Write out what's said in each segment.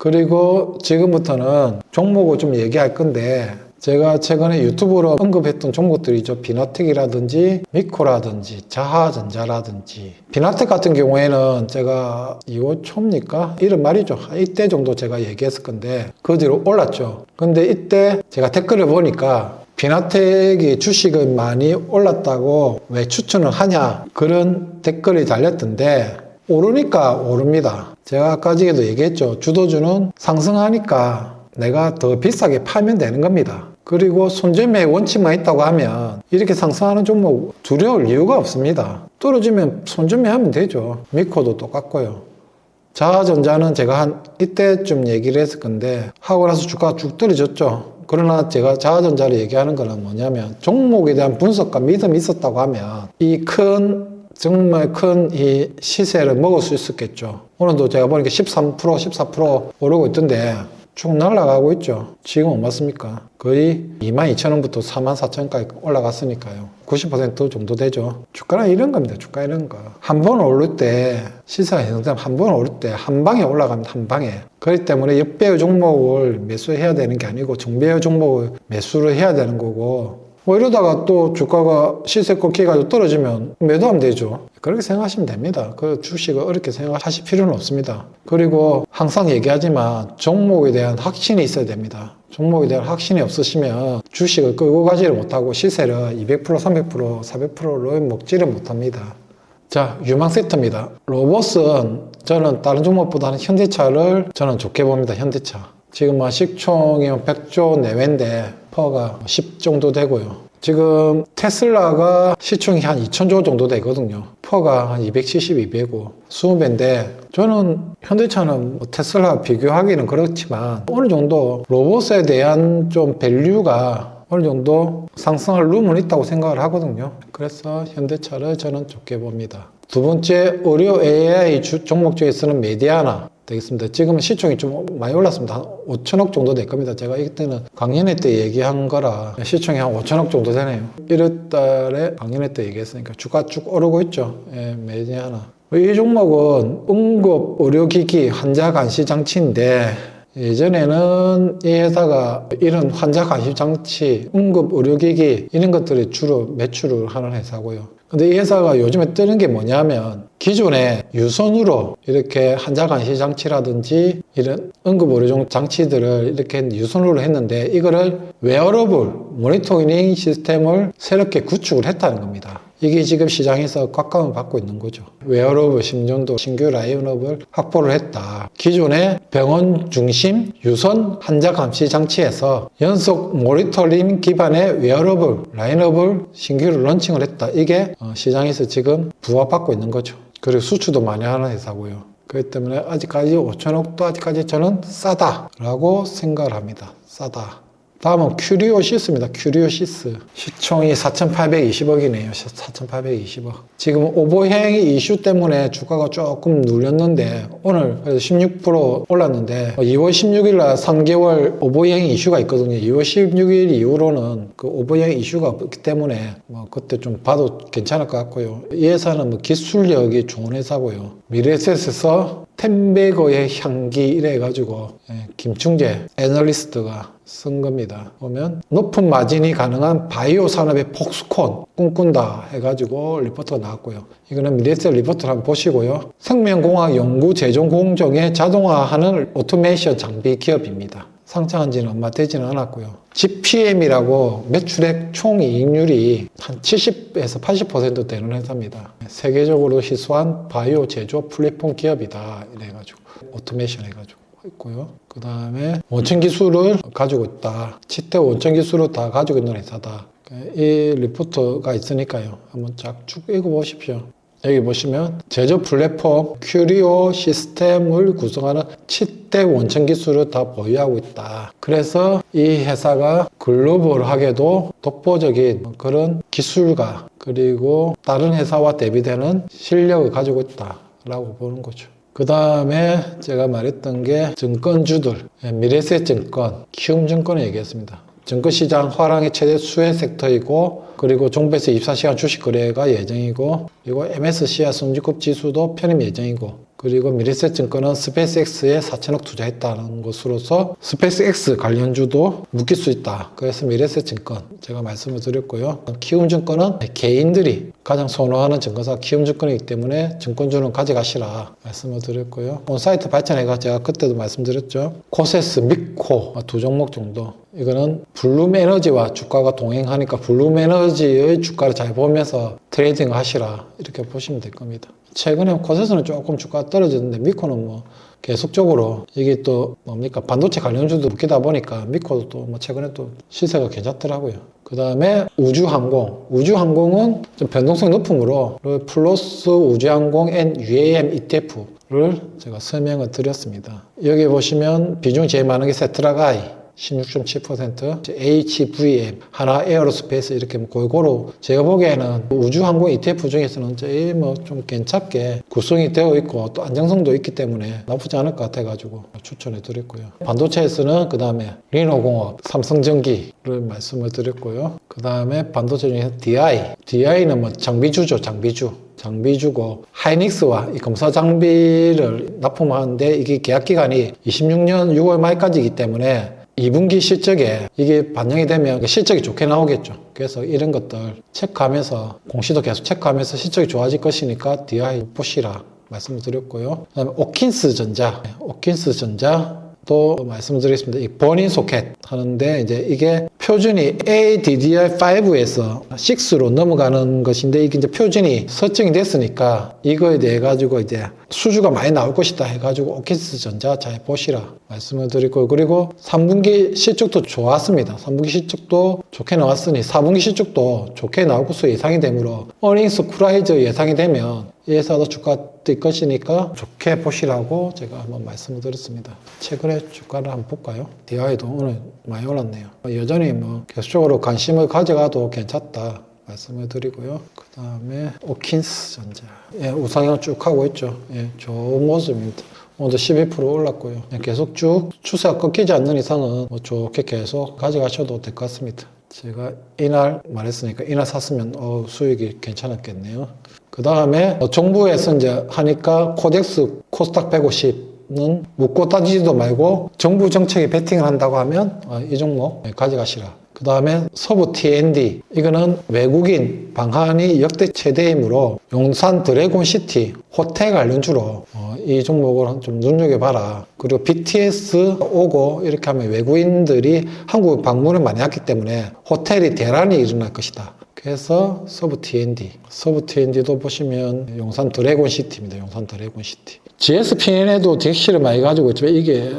그리고 지금부터는 종목을 좀 얘기할 건데, 제가 최근에 유튜브로 언급했던 종목들이죠. 비나텍이라든지 미코라든지 자하전자라든지. 비나텍 같은 경우에는 제가 2월 초입니까? 이런 말이죠. 이때 정도 제가 얘기했을 건데 그 뒤로 올랐죠. 근데 이때 제가 댓글을 보니까 비나텍이 주식이 많이 올랐다고 왜 추천을 하냐, 그런 댓글이 달렸던데, 오르니까 오릅니다. 제가 아까 전에도 얘기했죠. 주도주는 상승하니까 내가 더 비싸게 팔면 되는 겁니다. 그리고 손절매 원칙만 있다고 하면 이렇게 상승하는 종목 두려울 이유가 없습니다. 떨어지면 손절매 하면 되죠. 미코도 똑같고요. 자하전자는 제가 이때쯤 얘기를 했을 건데 하고 나서 주가가 쭉 떨어졌죠. 그러나 제가 자하전자를 얘기하는 거는 뭐냐면, 종목에 대한 분석과 믿음이 있었다고 하면 정말 큰 이 시세를 먹을 수 있었겠죠. 오늘도 제가 보니까 13%, 14% 오르고 있던데 쭉 날아가고 있죠. 지금 얼마습니까? 거의 22,000원부터 44,000원까지 올라갔으니까요. 90% 정도 되죠. 주가는 이런 겁니다. 주가 이런 거. 한 번 오를 때, 시세가 형성되면 한 번 오를 때 한 방에 올라갑니다. 한 방에. 그렇기 때문에 역배열 종목을 매수해야 되는 게 아니고 정배열 종목을 매수를 해야 되는 거고, 뭐 이러다가 또 주가가 시세 꺾여가지고 떨어지면 매도하면 되죠. 그렇게 생각하시면 됩니다. 그 주식을 어렵게 생각하실 필요는 없습니다. 그리고 항상 얘기하지만 종목에 대한 확신이 있어야 됩니다. 종목에 대한 확신이 없으시면 주식을 끌고 가지를 못하고 시세를 200%, 300%, 400%를 먹지를 못합니다. 자, 유망 세트입니다. 로봇은 저는 다른 종목보다는 현대차를 저는 좋게 봅니다. 현대차. 지금 시총이면 100조 내외인데 퍼가 10 정도 되고요. 지금 테슬라가 시총이 한 2,000조 정도 되거든요. 퍼가 한 270, 205, 20배인데 저는 현대차는 테슬라 비교하기는 그렇지만 어느 정도 로봇에 대한 좀 밸류가 어느 정도 상승할 룸은 있다고 생각을 하거든요. 그래서 현대차를 저는 좋게 봅니다. 두 번째, 의료 AI 종목 중에서는 메디아나 되겠습니다. 지금은 시총이 좀 많이 올랐습니다. 한 5천억 정도 될 겁니다. 제가 이때는 강연회 때 얘기한 거라 시총이 한 5천억 정도 되네요. 1월달에 강연회 때 얘기했으니까 주가 쭉 오르고 있죠. 예, 메디아나. 이 종목은 응급 의료기기 환자 간시 장치인데, 예전에는 이 회사가 이런 환자 간시 장치, 응급 의료기기 이런 것들이 주로 매출을 하는 회사고요. 근데 이 회사가 요즘에 뜨는 게 뭐냐면, 기존에 유선으로 이렇게 환자 간시 장치라든지 이런 응급 의료 장치들을 이렇게 유선으로 했는데, 이거를 웨어러블 모니터링 시스템을 새롭게 구축을 했다는 겁니다. 이게 지금 시장에서 꽉감을 받고 있는 거죠. 웨어러블 심전도 신규 라인업을 확보를 했다. 기존의 병원 중심 유선 환자 감시 장치에서 연속 모니터링 기반의 웨어러블 라인업을 신규로 런칭을 했다. 이게 시장에서 지금 부합받고 있는 거죠. 그리고 수출도 많이 하는 회사고요. 그렇기 때문에 아직까지 5천억도 아직까지 저는 싸다라고 생각을 합니다. 싸다. 다음은 큐리오시스입니다. 큐리오시스. 시총이 4,820억이네요. 4,820억. 지금 오버행 이슈 때문에 주가가 조금 눌렸는데, 오늘 16% 올랐는데, 2월 16일 날 3개월 오버행 이슈가 있거든요. 2월 16일 이후로는 그 오버행 이슈가 없기 때문에 그때 좀 봐도 괜찮을 것 같고요. 이 회사는 기술력이 좋은 회사고요. 미래에셋에서 템베거의 향기 이래가지고 김충재 애널리스트가 쓴 겁니다. 보면 높은 마진이 가능한 바이오 산업의 폭스콘 꿈꾼다 해가지고 리포트가 나왔고요. 이거는 미래에셋 리포트를 한번 보시고요. 생명공학 연구 제조 공정에 자동화하는 오토메이션 장비 기업입니다. 상장한 지는 얼마 되지는 않았고요. GPM이라고 매출액 총 이익률이 한 70에서 80% 되는 회사입니다. 세계적으로 희소한 바이오 제조 플랫폼 기업이다 이래가지고 오토메이션 해가지고 있고요. 그 다음에 원천 기술을 가지고 있다. 7대 원천 기술을 다 가지고 있는 회사다. 이 리포트가 있으니까요. 한번 쭉 읽어보십시오. 여기 보시면 제조 플랫폼 큐리오 시스템을 구성하는 7대 원천 기술을 다 보유하고 있다. 그래서 이 회사가 글로벌하게도 독보적인 그런 기술가 그리고 다른 회사와 대비되는 실력을 가지고 있다라고 보는 거죠. 그 다음에 제가 말했던 게 증권주들, 미래에셋 증권, 키움증권을 얘기했습니다. 증권시장 화랑의 최대 수혜 섹터이고, 그리고 종배에서 24시간 주식 거래가 예정이고, 그리고 MSCI 선진국 지수도 편입 예정이고, 그리고 미래셋 증권은 스페이스X에 4천억 투자했다는 것으로서 스페이스X 관련주도 묶일 수 있다. 그래서 미래셋 증권 제가 말씀을 드렸고요. 키움증권은 개인들이 가장 선호하는 증권사 키움증권이기 때문에 증권주는 가져가시라 말씀을 드렸고요. 온사이트 발전회가 제가 그때도 말씀드렸죠. 코세스, 미코 두 종목 정도. 이거는 블룸에너지와 주가가 동행하니까 블룸에너지의 주가를 잘 보면서 트레이딩 하시라 이렇게 보시면 될 겁니다. 최근에 코세스는 조금 주가가 떨어졌는데 미코는 뭐 계속적으로 이게 또 뭡니까 반도체 관련주도 묶이다 보니까 미코도 또 뭐 최근에 또 시세가 괜찮더라고요. 그 다음에 우주항공은 좀 변동성 높음으로 플러스 우주항공 and UAM ETF를 제가 설명을 드렸습니다. 여기 보시면 비중이 제일 많은 게 세트라가이 16.7%, HVM, 하나 에어로스페이스 이렇게 골고루 제가 보기에는 우주항공 ETF 중에서는 제일 뭐 좀 괜찮게 구성이 되어 있고 또 안정성도 있기 때문에 나쁘지 않을 것 같아가지고 추천해 드렸고요. 반도체에서는 그 다음에 리노공업, 삼성전기를 말씀을 드렸고요. 그 다음에 반도체 중에서 DI는 뭐 장비주죠, 장비주고 하이닉스와 이 검사 장비를 납품하는데 이게 계약 기간이 26년 6월 말까지이기 때문에 2분기 실적에 이게 반영이 되면 실적이 좋게 나오겠죠. 그래서 이런 것들 체크하면서 공시도 계속 체크하면서 실적이 좋아질 것이니까 DI 보시라 말씀을 드렸고요. 그다음에 오킨스전자 또 말씀드리겠습니다. 이 버닝 소켓 하는데 이제 이게 표준이 ADDR5에서 6로 넘어가는 것인데 이게 이제 표준이 설정이 됐으니까 이거에 대해 가지고 이제 수주가 많이 나올 것이다 해가지고 오킨스전자 잘 보시라 말씀을 드리고 그리고 3분기 실적도 좋았습니다. 3분기 실적도 좋게 나왔으니 4분기 실적도 좋게 나올 것으로 예상이 되므로 어닝스 쿨라이저 예상이 되면 이 회사도 주가 뛸 것이니까 좋게 보시라고 제가 한번 말씀을 드렸습니다. 최근에 주가를 한번 볼까요? DI도 오늘 많이 올랐네요. 여전히 뭐 계속적으로 관심을 가져가도 괜찮다 말씀을 드리고요. 그 다음에 오킨스전자 우상향 쭉 하고 있죠. 좋은 모습입니다. 오늘도 12% 올랐고요. 계속 쭉 추세가 꺾이지 않는 이상은 뭐 좋게 계속 가져가셔도 될 것 같습니다. 제가 이날 말했으니까 이날 샀으면 수익이 괜찮았겠네요. 그 다음에 정부에서 이제 하니까 코덱스 코스닥 150은 묻고 따지지도 말고 정부 정책에 베팅을 한다고 하면 이 종목 가져가시라. 그 다음에 서부 T&D 이거는 외국인 방한이 역대 최대이므로 용산 드래곤시티 호텔 관련주로 이 종목을 좀 눈여겨봐라. 그리고 BTS 오고 이렇게 하면 외국인들이 한국 방문을 많이 했기 때문에 호텔이 대란이 일어날 것이다. 그래서 서부 T&D도 보시면 용산 드래곤시티입니다. 용산 드래곤시티. GSPN에도 객실을 많이 가지고 있지만 이게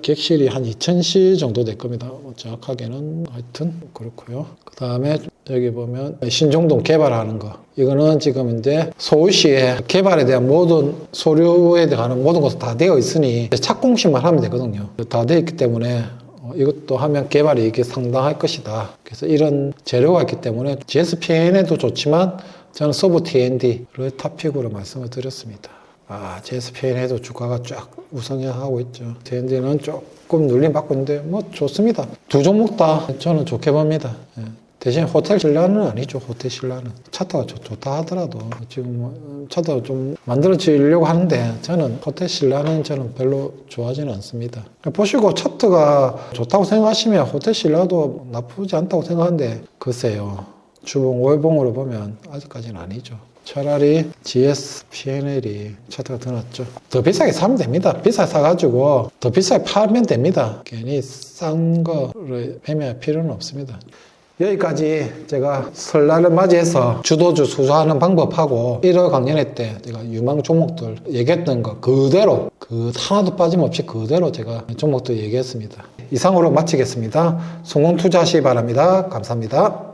객실이 한 2000실 정도 될 겁니다. 정확하게는 하여튼 그렇고요. 그 다음에 여기 보면 신종동 개발하는 거. 이거는 지금 이제 서울시에 개발에 대한 모든 소류에 대한 모든 것이 다 되어 있으니 착공식만 하면 되거든요. 다 되어 있기 때문에 이것도 하면 개발이 이게 상당할 것이다. 그래서 이런 재료가 있기 때문에 GSPN에도 좋지만 저는 서부 T&D를 탑픽으로 말씀을 드렸습니다. GSPN에도 주가가 쫙 우상향하고 있죠. T&D는 조금 눌림 받고 있는데 뭐 좋습니다. 두 종목 다 저는 좋게 봅니다. 대신 호텔 신라는 아니죠. 호텔 신라는 차트가 좋다 하더라도 지금 뭐 차트가 좀 만들어지려고 하는데 저는 호텔 신라는 저는 별로 좋아하지는 않습니다. 보시고 차트가 좋다고 생각하시면 호텔 신라도 나쁘지 않다고 생각하는데 글쎄요. 주봉 월봉으로 보면 아직까지는 아니죠. 차라리 GSPNL이 차트가 더 낫죠. 더 비싸게 사면 됩니다. 비싸게 사가지고 더 비싸게 팔면 됩니다. 괜히 싼 거를 매매할 필요는 없습니다. 여기까지 제가 설날을 맞이해서 주도주 수사하는 방법하고 1월 강연회 때 제가 유망 종목들 얘기했던 거 그대로 하나도 빠짐없이 그대로 제가 종목들 얘기했습니다. 이상으로 마치겠습니다. 성공 투자하시기 바랍니다. 감사합니다.